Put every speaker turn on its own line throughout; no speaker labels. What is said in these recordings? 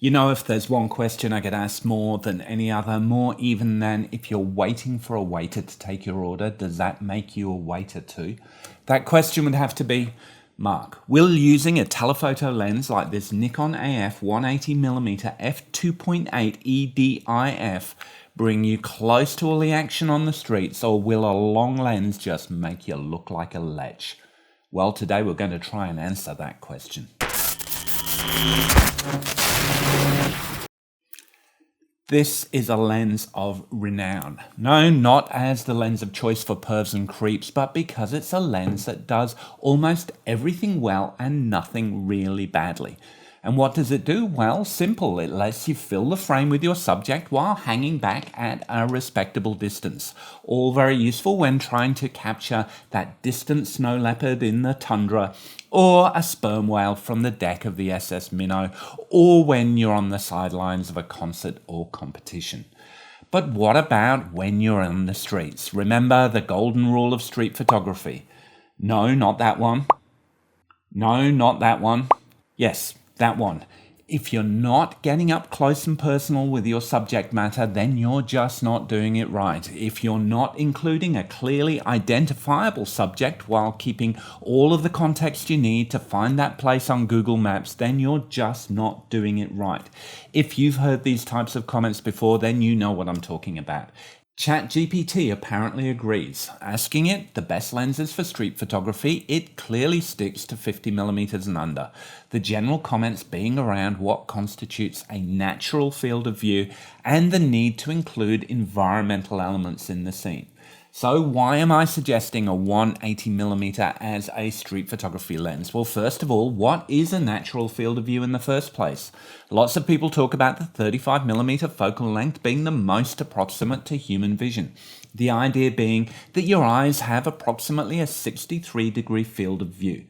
If there's one question I get asked more than any other, more even than if you're waiting for a waiter to take your order, does that make you a waiter too? That question would have to be, Mark, will using a telephoto lens like this Nikon AF 180mm f2.8 EDIF bring you close to all the action on the streets, or will a long lens just make you look like a lech? Well, today we're going to try and answer that question. This is a lens of renown. No, not as the lens of choice for pervs and creeps, but because it's a lens that does almost everything well and nothing really badly. And what does it do? Well, simple. It lets you fill the frame with your subject while hanging back at a respectable distance. All very useful when trying to capture that distant snow leopard in the tundra, or a sperm whale from the deck of the SS Minnow, or when you're on the sidelines of a concert or competition. But what about when you're on the streets? Remember the golden rule of street photography. No, not that one. No, not that one. Yes, that one. If you're not getting up close and personal with your subject matter, then you're just not doing it right. If you're not including a clearly identifiable subject while keeping all of the context you need to find that place on Google Maps, then you're just not doing it right. If you've heard these types of comments before, then you know what I'm talking about. ChatGPT apparently agrees. Asking it the best lenses for street photography, it clearly sticks to 50mm and under. The general comments being around what constitutes a natural field of view and the need to include environmental elements in the scene. So why am I suggesting a 180mm as a street photography lens? Well, first of all, what is a natural field of view in the first place? Lots of people talk about the 35mm focal length being the most approximate to human vision. The idea being that your eyes have approximately a 63-degree field of view.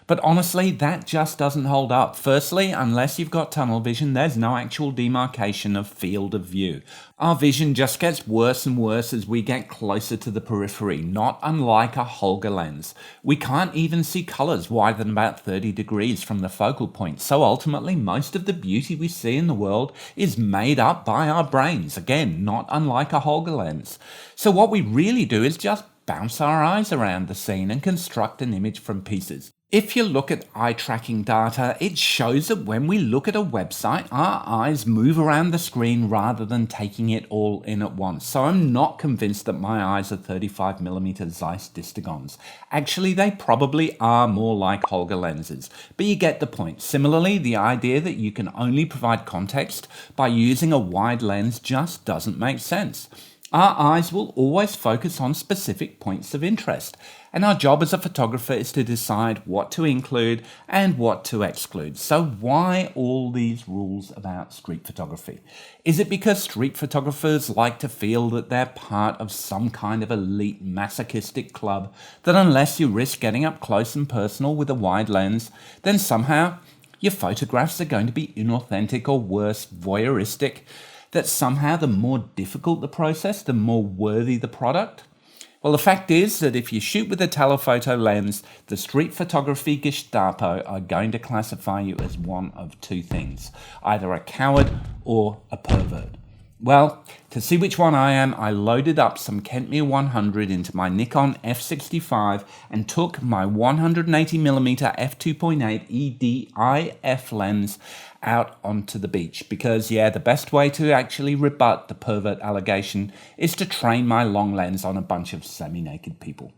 But honestly, that just doesn't hold up. Firstly, unless you've got tunnel vision, there's no actual demarcation of field of view. Our vision just gets worse and worse as we get closer to the periphery, not unlike a Holga lens. We can't even see colors wider than about 30 degrees from the focal point, so ultimately most of the beauty we see in the world is made up by our brains. Again, not unlike a Holga lens. So what we really do is just bounce our eyes around the scene and construct an image from pieces. If you look at eye tracking data, it shows that when we look at a website, our eyes move around the screen rather than taking it all in at once. So I'm not convinced that my eyes are 35mm Zeiss Distegons. Actually, they probably are more like Holga lenses, but you get the point. Similarly, the idea that you can only provide context by using a wide lens just doesn't make sense. Our eyes will always focus on specific points of interest, and our job as a photographer is to decide what to include and what to exclude. So why all these rules about street photography? Is it because street photographers like to feel that they're part of some kind of elite masochistic club, that unless you risk getting up close and personal with a wide lens, then somehow your photographs are going to be inauthentic or worse, voyeuristic? That somehow the more difficult the process, the more worthy the product? Well, the fact is that if you shoot with a telephoto lens, the street photography Gestapo are going to classify you as one of two things, either a coward or a pervert. Well, to see which one I am, I loaded up some Kentmere 100 into my Nikon F65 and took my 180mm f2.8 EDIF lens out onto the beach because, the best way to actually rebut the pervert allegation is to train my long lens on a bunch of semi-naked people.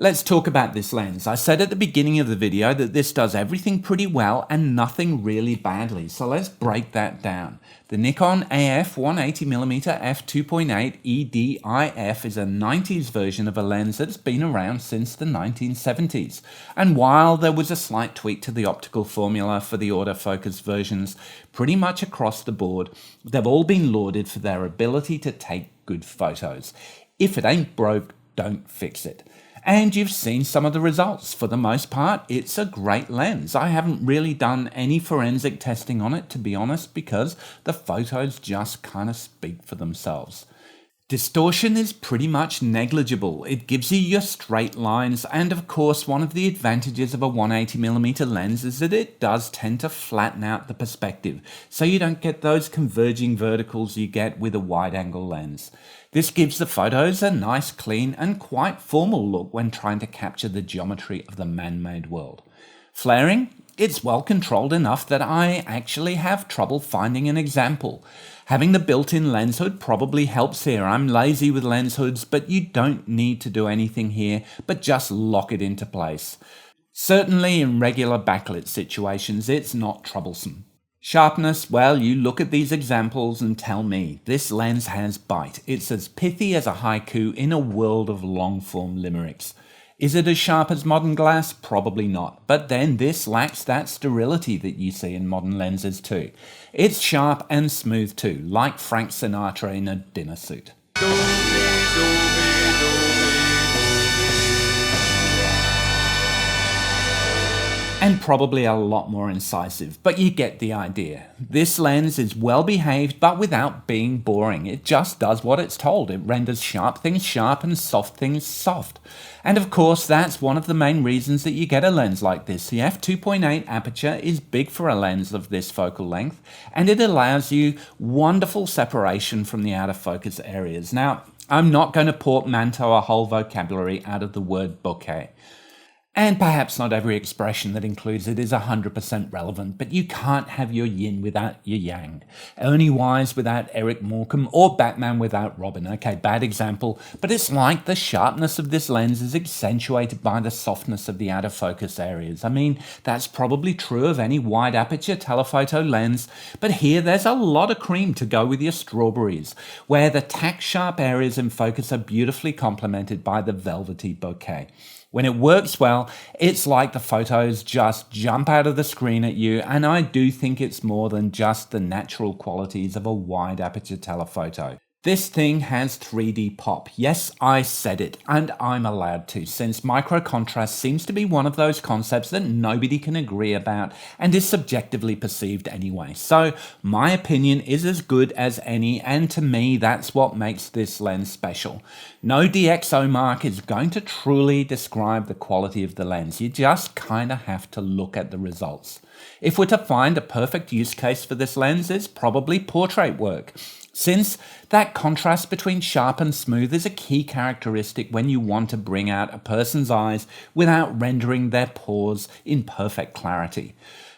Let's talk about this lens. I said at the beginning of the video that this does everything pretty well and nothing really badly, so let's break that down. The Nikon AF 180mm f2.8 EDIF is a 90s version of a lens that's been around since the 1970s. And while there was a slight tweak to the optical formula for the autofocus versions, pretty much across the board, they've all been lauded for their ability to take good photos. If it ain't broke, don't fix it. And you've seen some of the results. For the most part, it's a great lens. I haven't really done any forensic testing on it, to be honest, because the photos just kind of speak for themselves. Distortion is pretty much negligible. It gives you your straight lines, and of course one of the advantages of a 180mm lens is that it does tend to flatten out the perspective, so you don't get those converging verticals you get with a wide-angle lens. This gives the photos a nice, clean and quite formal look when trying to capture the geometry of the man-made world. Flaring? It's well controlled enough that I actually have trouble finding an example. Having the built-in lens hood probably helps here. I'm lazy with lens hoods, but you don't need to do anything here, but just lock it into place. Certainly in regular backlit situations, it's not troublesome. Sharpness, well, you look at these examples and tell me, this lens has bite. It's as pithy as a haiku in a world of long-form limericks. Is it as sharp as modern glass? Probably not. But then this lacks that sterility that you see in modern lenses too. It's sharp and smooth too, like Frank Sinatra in a dinner suit. And probably a lot more incisive, but you get the idea. This lens is well behaved, but without being boring. It just does what it's told. It renders sharp things sharp and soft things soft. And of course, that's one of the main reasons that you get a lens like this. The f2.8 aperture is big for a lens of this focal length, and it allows you wonderful separation from the out of focus areas. Now, I'm not going to portmanteau a whole vocabulary out of the word bokeh. And perhaps not every expression that includes it is 100% relevant, but you can't have your yin without your yang. Ernie Wise without Eric Morecambe, or Batman without Robin. Okay, bad example, but it's like the sharpness of this lens is accentuated by the softness of the out of focus areas. I mean, that's probably true of any wide aperture telephoto lens, but here there's a lot of cream to go with your strawberries, where the tack sharp areas in focus are beautifully complemented by the velvety bokeh. When it works well, it's like the photos just jump out of the screen at you, and I do think it's more than just the natural qualities of a wide aperture telephoto. This thing has 3D pop. Yes, I said it, and I'm allowed to, since micro contrast seems to be one of those concepts that nobody can agree about and is subjectively perceived anyway. So my opinion is as good as any, and to me that's what makes this lens special. No DxO mark is going to truly describe the quality of the lens. You just kind of have to look at the results. If we're to find a perfect use case for this lens, it's probably portrait work, since that contrast between sharp and smooth is a key characteristic when you want to bring out a person's eyes without rendering their pores in perfect clarity.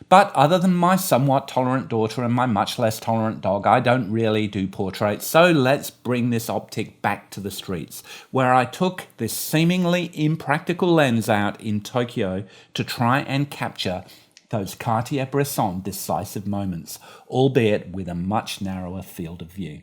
But other than my somewhat tolerant daughter and my much less tolerant dog, I don't really do portraits, so let's bring this optic back to the streets, where I took this seemingly impractical lens out in Tokyo to try and capture those Cartier-Bresson decisive moments, albeit with a much narrower field of view.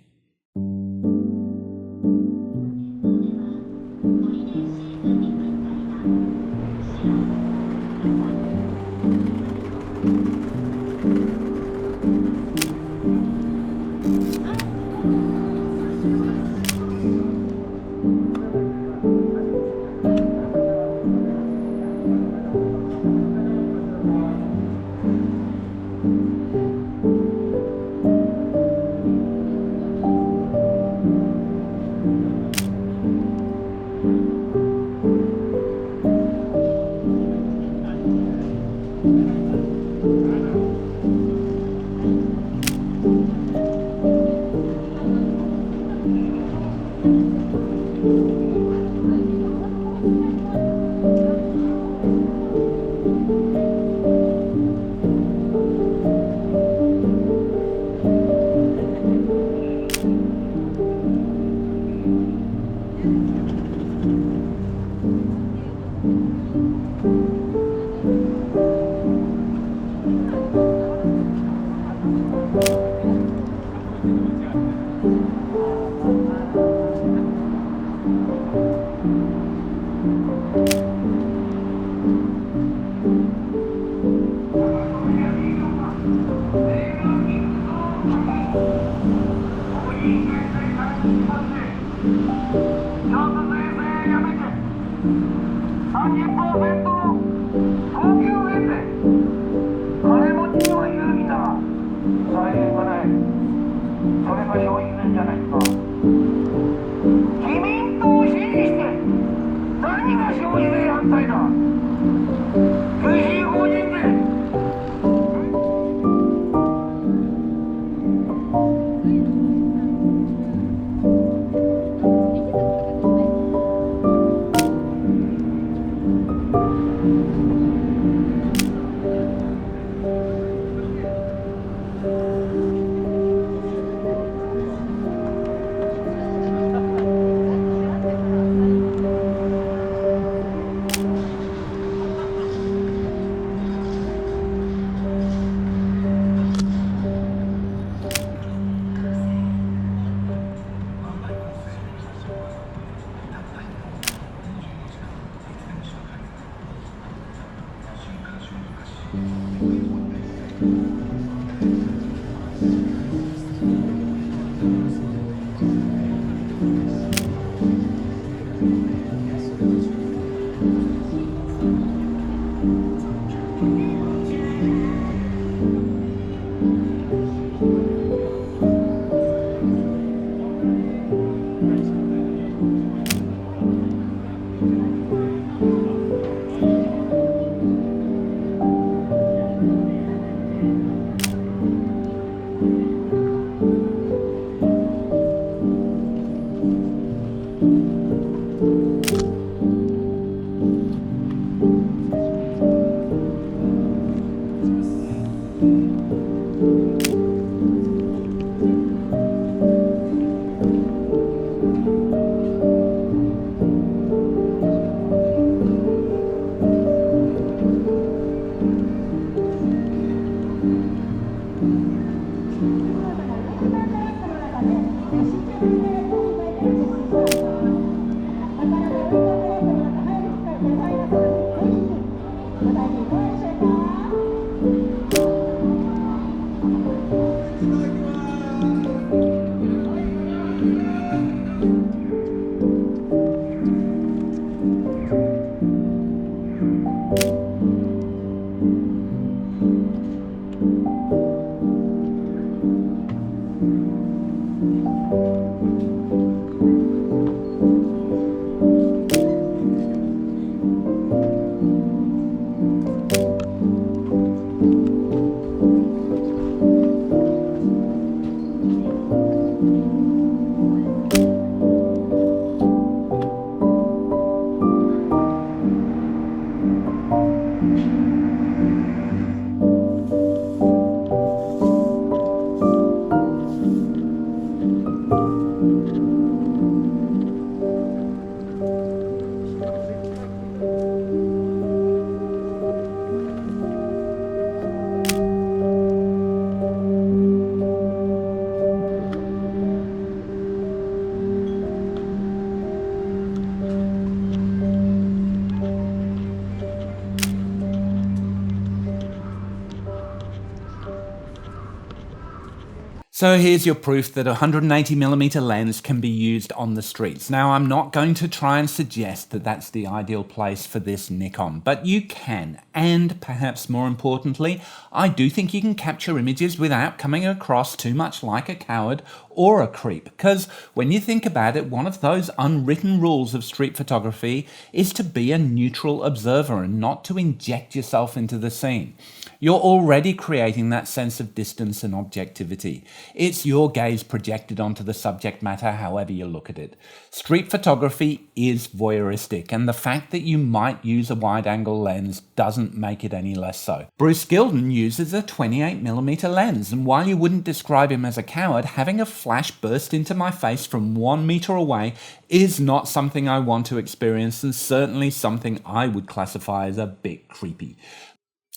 So here's your proof that a 180mm lens can be used on the streets. Now, I'm not going to try and suggest that that's the ideal place for this Nikon, but you can. And perhaps more importantly, I do think you can capture images without coming across too much like a coward or a creep. Because when you think about it, one of those unwritten rules of street photography is to be a neutral observer and not to inject yourself into the scene. You're already creating that sense of distance and objectivity. It's your gaze projected onto the subject matter however you look at it. Street photography is voyeuristic, and the fact that you might use a wide-angle lens doesn't make it any less so. Bruce Gilden uses a 28mm lens, and while you wouldn't describe him as a coward, having a flash burst into my face from 1 meter away is not something I want to experience, and certainly something I would classify as a bit creepy.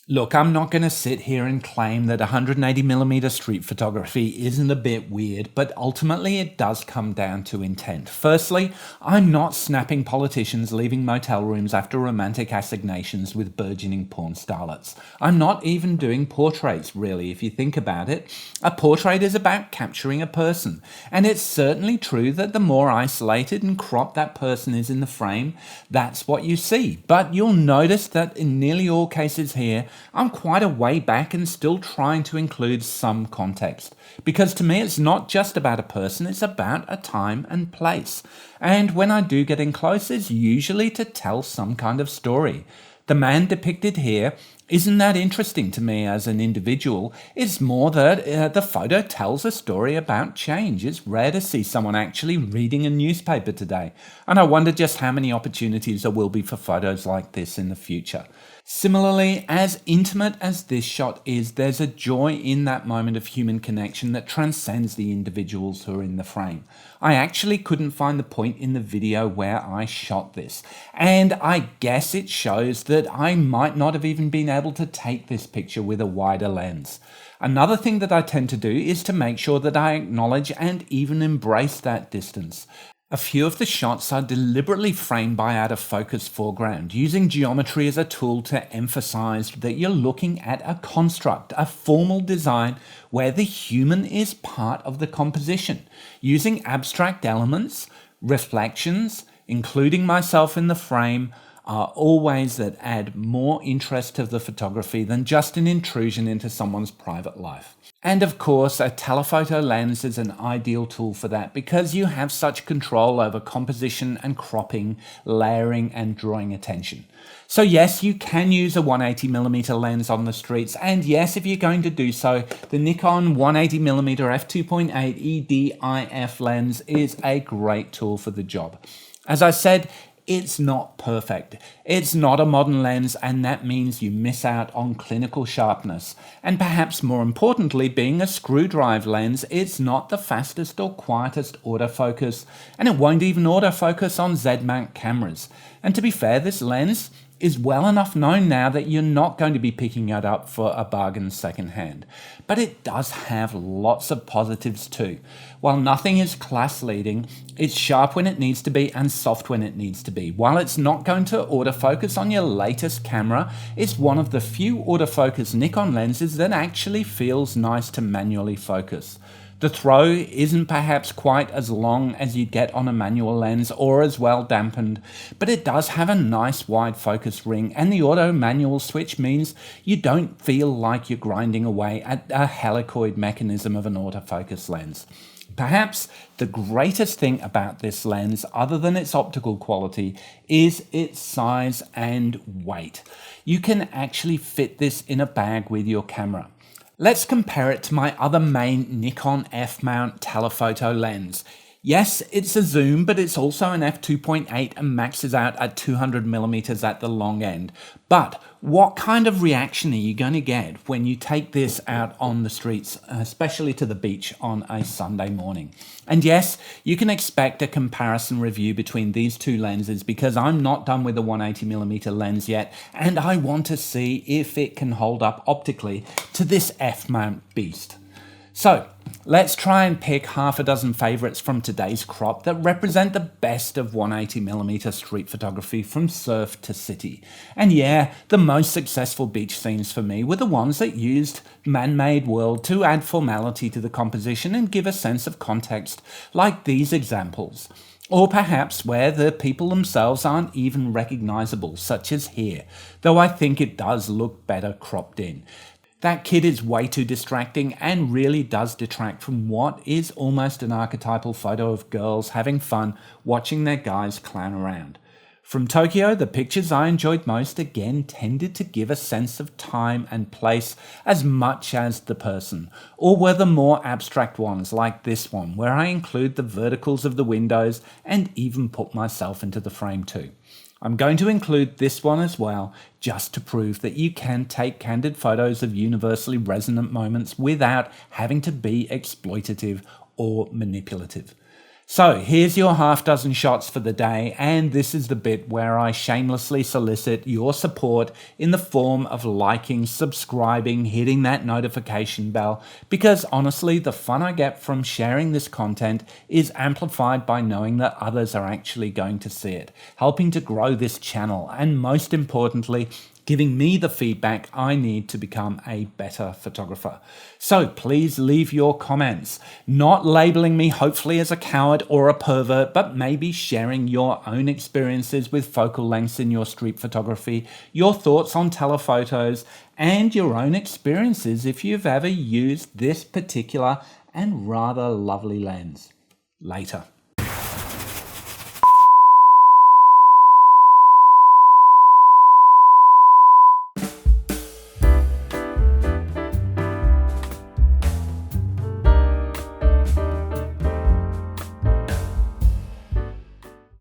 Look, I'm not going to sit here and claim that 180mm street photography isn't a bit weird, but ultimately it does come down to intent. Firstly, I'm not snapping politicians leaving motel rooms after romantic assignations with burgeoning porn starlets. I'm not even doing portraits, really, if you think about it. A portrait is about capturing a person, and it's certainly true that the more isolated and cropped that person is in the frame, that's what you see. But you'll notice that in nearly all cases here, I'm quite a way back and still trying to include some context. Because to me, it's not just about a person, it's about a time and place. And when I do get in close, it's usually to tell some kind of story. The man depicted here isn't that interesting to me as an individual. It's more that the photo tells a story about change. It's rare to see someone actually reading a newspaper today. And I wonder just how many opportunities there will be for photos like this in the future. Similarly, as intimate as this shot is, there's a joy in that moment of human connection that transcends the individuals who are in the frame. I actually couldn't find the point in the video where I shot this, and I guess it shows that I might not have even been able to take this picture with a wider lens. Another thing that I tend to do is to make sure that I acknowledge and even embrace that distance. A few of the shots are deliberately framed by out of focus foreground, using geometry as a tool to emphasize that you're looking at a construct, a formal design where the human is part of the composition, using abstract elements, reflections, including myself in the frame, are all ways that add more interest to the photography than just an intrusion into someone's private life. And of course, a telephoto lens is an ideal tool for that because you have such control over composition and cropping, layering and drawing attention. So yes, you can use a 180mm lens on the streets, and yes, if you're going to do so, the Nikon 180mm f2.8 EDIF lens is a great tool for the job. As I said, it's not perfect. It's not a modern lens, and that means you miss out on clinical sharpness. And perhaps more importantly, being a screwdriver lens, it's not the fastest or quietest autofocus, and it won't even autofocus on Z-mount cameras. And to be fair, this lens is well enough known now that you're not going to be picking it up for a bargain secondhand. But it does have lots of positives too. While nothing is class leading, it's sharp when it needs to be and soft when it needs to be. While it's not going to autofocus on your latest camera, it's one of the few autofocus Nikon lenses that actually feels nice to manually focus. The throw isn't perhaps quite as long as you'd get on a manual lens or as well dampened, but it does have a nice wide focus ring, and the auto manual switch means you don't feel like you're grinding away at a helicoid mechanism of an autofocus lens. Perhaps the greatest thing about this lens, other than its optical quality, is its size and weight. You can actually fit this in a bag with your camera. Let's compare it to my other main Nikon F-mount telephoto lens. Yes, it's a zoom, but it's also an f2.8 and maxes out at 200mm at the long end. But what kind of reaction are you going to get when you take this out on the streets, especially to the beach on a Sunday morning? And yes, you can expect a comparison review between these two lenses because I'm not done with the 180mm lens yet, and I want to see if it can hold up optically to this F-mount beast. So let's try and pick half a dozen favorites from today's crop that represent the best of 180mm street photography from surf to city. And yeah, the most successful beach scenes for me were the ones that used man-made world to add formality to the composition and give a sense of context, like these examples. Or perhaps where the people themselves aren't even recognizable, such as here, though I think it does look better cropped in. That kid is way too distracting and really does detract from what is almost an archetypal photo of girls having fun watching their guys clown around. From Tokyo, the pictures I enjoyed most again tended to give a sense of time and place as much as the person, or were the more abstract ones like this one, where I include the verticals of the windows and even put myself into the frame too. I'm going to include this one as well, just to prove that you can take candid photos of universally resonant moments without having to be exploitative or manipulative. So here's your half dozen shots for the day, and this is the bit where I shamelessly solicit your support in the form of liking, subscribing, hitting that notification bell, because honestly, the fun I get from sharing this content is amplified by knowing that others are actually going to see it, helping to grow this channel, and most importantly, giving me the feedback I need to become a better photographer. So please leave your comments, not labeling me hopefully as a coward or a pervert, but maybe sharing your own experiences with focal lengths in your street photography, your thoughts on telephotos, and your own experiences if you've ever used this particular and rather lovely lens. Later.